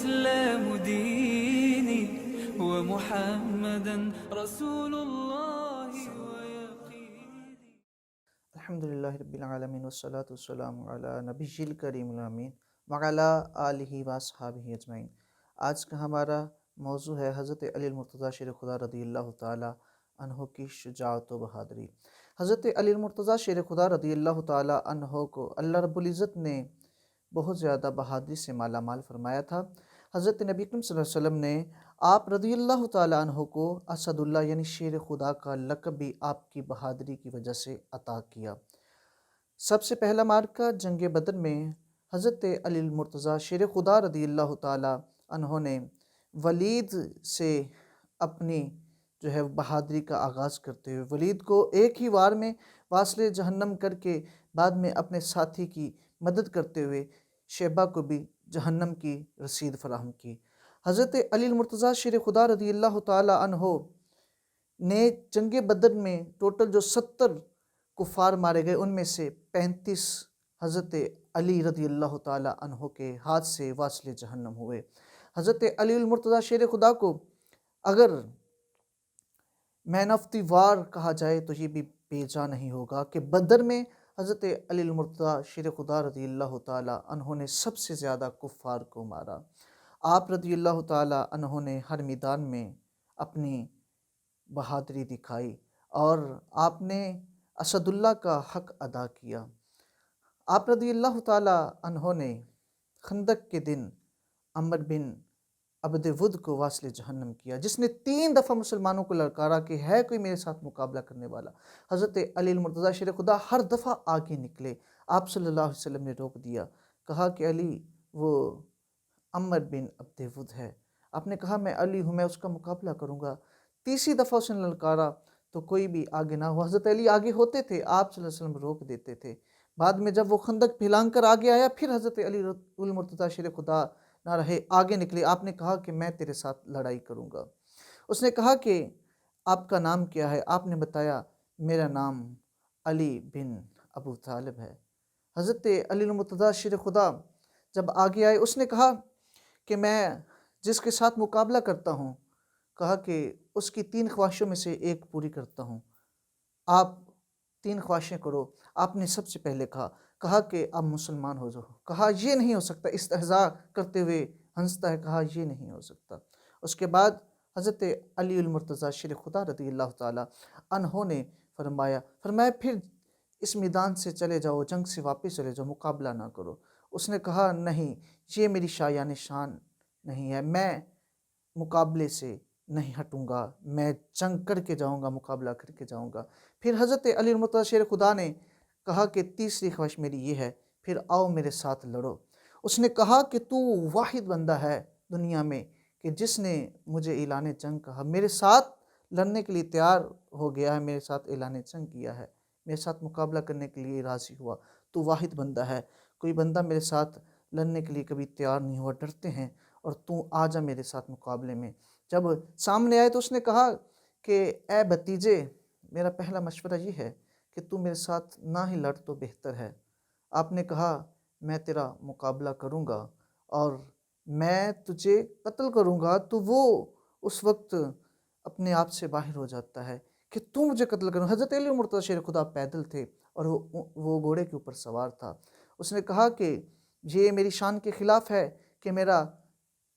الإسلام ديني ومحمدا رسول الله ويقيني. الحمد للہ رب العالمین والصلاة والسلام علی نبی الکریم الامین وعلی آلہ واصحابہ اجمعین۔ آج کا ہمارا موضوع ہے حضرت علی المرتضیٰ شیر خدا رضی اللہ تعالی عنہ کی شجاعت و بہادری۔ حضرت علی المرتضیٰ شیر خدا رضی اللہ تعالی عنہ کو اللہ رب العزت نے بہت زیادہ بہادری سے مالا مال فرمایا تھا۔ حضرت نبی اکرم صلی اللہ علیہ وسلم نے آپ رضی اللہ تعالی عنہ کو اسد اللہ یعنی شیر خدا کا لقب بھی آپ کی بہادری کی وجہ سے عطا کیا۔ سب سے پہلا معرکہ جنگ بدر میں حضرت علی المرتضیٰ شیر خدا رضی اللہ تعالی عنہ نے ولید سے اپنی بہادری کا آغاز کرتے ہوئے ولید کو ایک ہی وار میں واصل جہنم کر کے بعد میں اپنے ساتھی کی مدد کرتے ہوئے شیبہ کو بھی جہنم کی رسید فراہم کی۔ حضرت علی المرتضیٰ شیر خدا رضی اللہ تعالی عنہ نے جنگ بدر میں ٹوٹل جو 70 کفار مارے گئے ان میں سے 35 حضرت علی رضی اللہ تعالی عنہ کے ہاتھ سے واصل جہنم ہوئے۔ حضرت علی المرتضیٰ شیر خدا کو اگر مین آف دی وار کہا جائے تو یہ بھی بے جا نہیں ہوگا کہ بدر میں حضرت علی المرتضیٰ شیر خدا رضی اللہ تعالی عنہ نے سب سے زیادہ کفار کو مارا۔ آپ رضی اللہ تعالی عنہ نے ہر میدان میں اپنی بہادری دکھائی اور آپ نے اسد اللہ کا حق ادا کیا۔ آپ رضی اللہ تعالی عنہ نے خندق کے دن عمر بن عبد ود کو واصل جہنم کیا، جس نے 3 دفعہ مسلمانوں کو للکارا کہ ہے کوئی میرے ساتھ مقابلہ کرنے والا۔ حضرت علی المرتضیٰ شیر خدا ہر دفعہ آگے نکلے، آپ صلی اللہ علیہ وسلم نے روک دیا، کہا کہ علی وہ عمر بن عبد ود ہے۔ آپ نے کہا میں علی ہوں، میں اس کا مقابلہ کروں گا۔ تیسری دفعہ اس نے للکارا تو کوئی بھی آگے نہ ہوا۔ حضرت علی آگے ہوتے تھے، آپ صلی اللہ علیہ وسلم روک دیتے تھے۔ بعد میں جب وہ خندق پھیلان کر آگے آیا، پھر حضرت علی المرتضیٰ شیر خدا نہ رہے، آگے نکلے۔ آپ نے کہا کہ میں تیرے ساتھ لڑائی کروں گا۔ اس نے کہا کہ آپ کا نام کیا ہے؟ آپ نے بتایا میرا نام علی بن ابو طالب ہے۔ حضرت علی المرتضیٰ شیر خدا جب آگے آئے، اس نے کہا کہ میں جس کے ساتھ مقابلہ کرتا ہوں، کہا کہ اس کی 3 خواہشوں میں سے ایک پوری کرتا ہوں، آپ 3 خواہشیں کرو۔ آپ نے سب سے پہلے کہا کہ آپ مسلمان ہو جاؤ۔ کہا یہ نہیں ہو سکتا، استہزاء کرتے ہوئے ہنستا ہے، کہا یہ نہیں ہو سکتا۔ اس کے بعد حضرت علی المرتضیٰ شیر خدا رضی اللہ تعالی عنہ نے فرمایا پھر اس میدان سے چلے جاؤ، جنگ سے واپس چلے جاؤ، مقابلہ نہ کرو۔ اس نے کہا نہیں، یہ میری شایان شان نہیں ہے، میں مقابلے سے نہیں ہٹوں گا، میں جنگ کر کے جاؤں گا، مقابلہ کر کے جاؤں گا۔ پھر حضرت علی المرتضیٰ شیر خدا نے کہا کہ تیسری خواہش میری یہ ہے، پھر آؤ میرے ساتھ لڑو۔ اس نے کہا کہ تو واحد بندہ ہے دنیا میں کہ جس نے مجھے اعلان جنگ کہا، میرے ساتھ لڑنے کے لیے تیار ہو گیا ہے، میرے ساتھ اعلان جنگ کیا ہے، میرے ساتھ مقابلہ کرنے کے لیے راضی ہوا۔ تو واحد بندہ ہے، کوئی بندہ میرے ساتھ لڑنے کے لیے کبھی تیار نہیں ہوا، ڈرتے ہیں، اور تو آ جا میرے ساتھ مقابلے میں۔ جب سامنے آئے تو اس نے کہا کہ اے بھتیجے، میرا پہلا مشورہ یہ ہے کہ تو میرے ساتھ نہ ہی لڑ تو بہتر ہے۔ آپ نے کہا میں تیرا مقابلہ کروں گا اور میں تجھے قتل کروں گا، تو وہ اس وقت اپنے آپ سے باہر ہو جاتا ہے کہ تو مجھے قتل کروں۔ حضرت علی المرتضیٰ شیر خدا پیدل تھے اور وہ گھوڑے کے اوپر سوار تھا۔ اس نے کہا کہ یہ میری شان کے خلاف ہے کہ میرا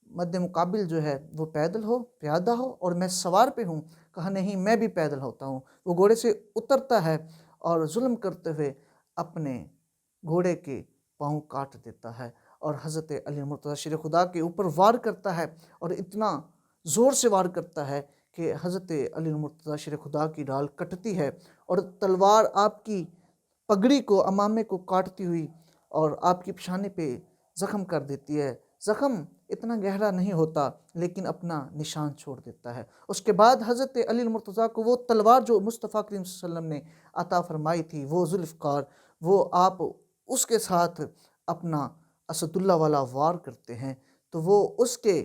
مد مقابل جو ہے وہ پیدل ہو، پیادہ ہو، اور میں سوار پہ ہوں۔ کہا نہیں، میں بھی پیدل ہوتا ہوں۔ وہ گھوڑے سے اترتا ہے اور ظلم کرتے ہوئے اپنے گھوڑے کے پاؤں کاٹ دیتا ہے اور حضرت علی المرتضیٰ شیر خدا کے اوپر وار کرتا ہے، اور اتنا زور سے وار کرتا ہے کہ حضرت علی المرتضیٰ شیر خدا کی ڈال کٹتی ہے اور تلوار آپ کی پگڑی کو، امامے کو کاٹتی ہوئی اور آپ کی پیشانی پہ زخم کر دیتی ہے۔ زخم اتنا گہرا نہیں ہوتا لیکن اپنا نشان چھوڑ دیتا ہے۔ اس کے بعد حضرت علی المرتضیٰ کو وہ تلوار جو مصطفیٰ کریم صلی اللہ علیہ وسلم نے عطا فرمائی تھی، وہ ذوالفقار، وہ آپ اس کے ساتھ اپنا اسد اللہ والا وار کرتے ہیں تو وہ اس کے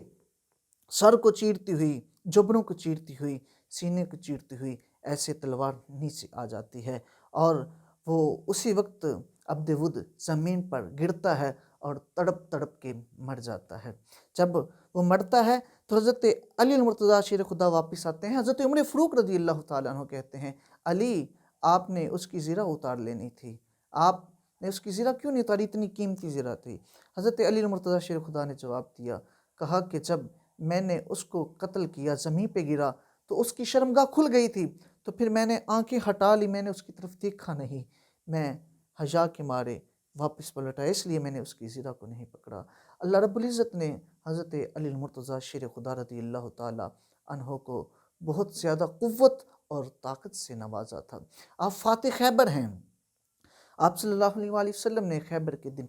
سر کو چیرتی ہوئی، جبڑوں کو چیرتی ہوئی، سینے کو چیرتی ہوئی ایسے تلوار نیچے آ جاتی ہے، اور وہ اسی وقت عبد ود زمین پر گرتا ہے اور تڑپ تڑپ کے مر جاتا ہے۔ جب وہ مرتا ہے تو حضرت علی المرتضیٰ شیر خدا واپس آتے ہیں۔ حضرت عمر فاروق رضی اللہ تعالیٰ عنہ کہتے ہیں علی آپ نے اس کی زرہ اتار لینی تھی، آپ نے اس کی زرہ کیوں نہیں اتاری، اتنی قیمتی زرہ تھی۔ حضرت علی المرتضیٰ شیر خدا نے جواب دیا، کہا کہ جب میں نے اس کو قتل کیا، زمین پہ گرا تو اس کی شرمگاہ کھل گئی تھی، تو پھر میں نے آنکھیں ہٹا لی، میں نے اس کی طرف دیکھا نہیں، میں حیا کے مارے واپس پلٹ آیا، اس لیے میں نے اس کی زرہ کو نہیں پکڑا۔ اللہ رب العزت نے حضرت علی المرتضیٰ شیر خدا رضی اللہ تعالیٰ عنہ کو بہت زیادہ قوت اور طاقت سے نوازا تھا۔ آپ فاتح خیبر ہیں۔ آپ صلی اللہ علیہ وآلہ وسلم نے خیبر کے دن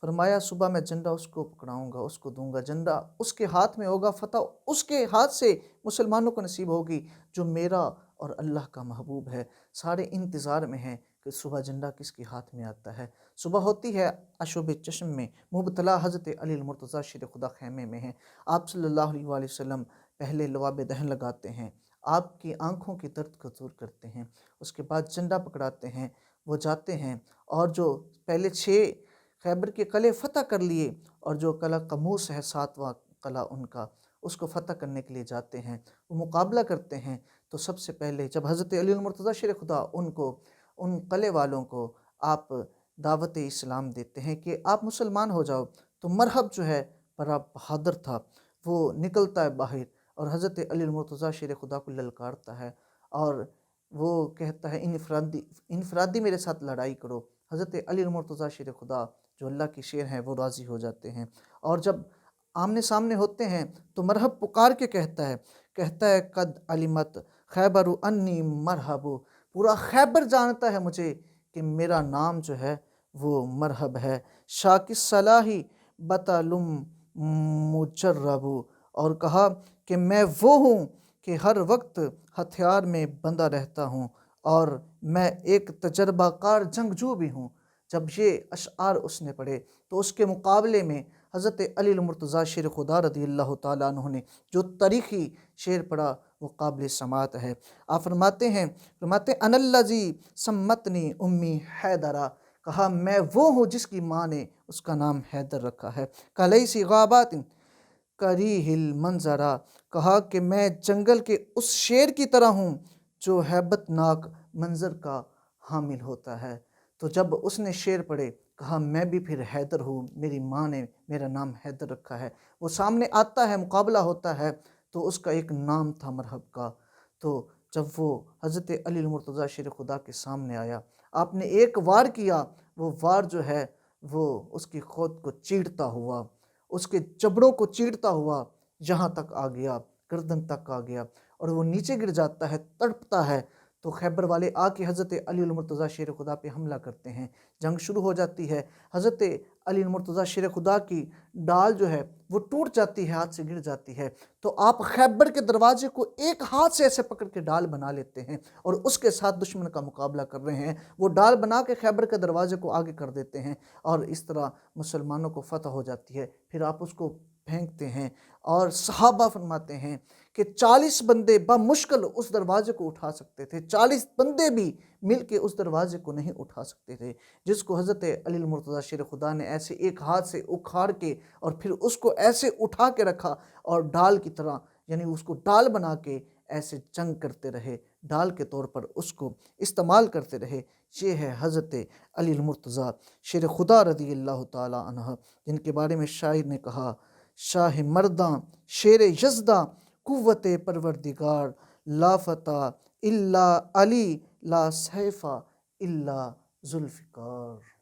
فرمایا صبح میں جھنڈا اس کو پکڑاؤں گا، اس کو دوں گا، جھنڈا اس کے ہاتھ میں ہوگا، فتح اس کے ہاتھ سے مسلمانوں کو نصیب ہوگی جو میرا اور اللہ کا محبوب ہے۔ سارے انتظار میں ہیں کہ صبح جھنڈا کس کے ہاتھ میں آتا ہے۔ صبح ہوتی ہے، اشوب چشم میں مبتلا حضرت علی المرتضیٰ شیر خدا خیمے میں ہیں۔ آپ صلی اللہ علیہ وآلہ وسلم پہلے لواب دہن لگاتے ہیں، آپ کی آنکھوں کی درد کو دور کرتے ہیں، اس کے بعد جھنڈا پکڑاتے ہیں، وہ جاتے ہیں اور جو پہلے 6 خیبر کے قلعے فتح کر لیے اور جو قلعہ قموس ہے 7واں قلعہ ان کا، اس کو فتح کرنے کے لیے جاتے ہیں، وہ مقابلہ کرتے ہیں۔ تو سب سے پہلے جب حضرت علی المرتضیٰ شیر خدا ان قلعے والوں کو آپ دعوت اسلام دیتے ہیں کہ آپ مسلمان ہو جاؤ، تو مرحب جو ہے بڑا بہادر تھا، وہ نکلتا ہے باہر اور حضرت علی المرتضیٰ شیر خدا کو للکارتا ہے اور وہ کہتا ہے انفرادی میرے ساتھ لڑائی کرو۔ حضرت علی المرتضیٰ شیر خدا جو اللہ کی شیر ہیں وہ راضی ہو جاتے ہیں، اور جب آمنے سامنے ہوتے ہیں تو مرحب پکار کے کہتا ہے قد علمت خیبر انی مرحب، پورا خیبر جانتا ہے مجھے کہ میرا نام جو ہے وہ مرحب ہے۔ شاک الصلاحی بطلم مجرب، اور کہا کہ میں وہ ہوں کہ ہر وقت ہتھیار میں بندہ رہتا ہوں اور میں ایک تجربہ کار جنگجو بھی ہوں۔ جب یہ اشعار اس نے پڑھے تو اس کے مقابلے میں حضرت علی المرتضیٰ شیر خدا رضی اللہ تعالیٰ عنہ نے جو تاریخی شعر پڑھا وہ قابل سماعت ہے۔ آپ فرماتے ہیں انا الذی سمتنی امی حیدرہ، کہا میں وہ ہوں جس کی ماں نے اس کا نام حیدر رکھا ہے۔ کلیسی غابات کریہ المنظرہ، کہا کہ میں جنگل کے اس شیر کی طرح ہوں جو ہیبت ناک منظر کا حامل ہوتا ہے۔ تو جب اس نے شعر پڑھے کہا میں بھی پھر حیدر ہوں، میری ماں نے میرا نام حیدر رکھا ہے۔ وہ سامنے آتا ہے، مقابلہ ہوتا ہے تو اس کا ایک نام تھا مرحب کا۔ تو جب وہ حضرت علی المرتضیٰ شیر خدا کے سامنے آیا، آپ نے ایک وار کیا، وہ وار جو ہے وہ اس کی خود کو چیرتا ہوا، اس کے جبڑوں کو چیرتا ہوا یہاں تک آ گیا، گردن تک آ گیا اور وہ نیچے گر جاتا ہے، تڑپتا ہے۔ تو خیبر والے آ کے حضرت علی المرتضیٰ شیر خدا پہ حملہ کرتے ہیں، جنگ شروع ہو جاتی ہے۔ حضرت علی المرتضیٰ شیر خدا کی ڈال جو ہے وہ ٹوٹ جاتی ہے، ہاتھ سے گر جاتی ہے، تو آپ خیبر کے دروازے کو ایک ہاتھ سے ایسے پکڑ کے ڈال بنا لیتے ہیں اور اس کے ساتھ دشمن کا مقابلہ کر رہے ہیں۔ وہ ڈال بنا کے خیبر کے دروازے کو آگے کر دیتے ہیں اور اس طرح مسلمانوں کو فتح ہو جاتی ہے۔ پھر آپ اس کو پھینکتے ہیں اور صحابہ فرماتے ہیں کہ 40 بندے بمشکل اس دروازے کو اٹھا سکتے تھے، 40 بندے بھی مل کے اس دروازے کو نہیں اٹھا سکتے تھے، جس کو حضرت علی المرتضیٰ شیر خدا نے ایسے ایک ہاتھ سے اکھاڑ کے اور پھر اس کو ایسے اٹھا کے رکھا اور ڈال کی طرح، یعنی اس کو ڈال بنا کے ایسے جنگ کرتے رہے، ڈال کے طور پر اس کو استعمال کرتے رہے۔ یہ ہے حضرت علی المرتضیٰ شیر خدا رضی اللہ تعالیٰ عنہ، جن کے بارے میں شاعر نے کہا شاہ مرداں شیر یزداں قوت پروردگار، لا فتح الا علی لا سیف الا ذوالفقار۔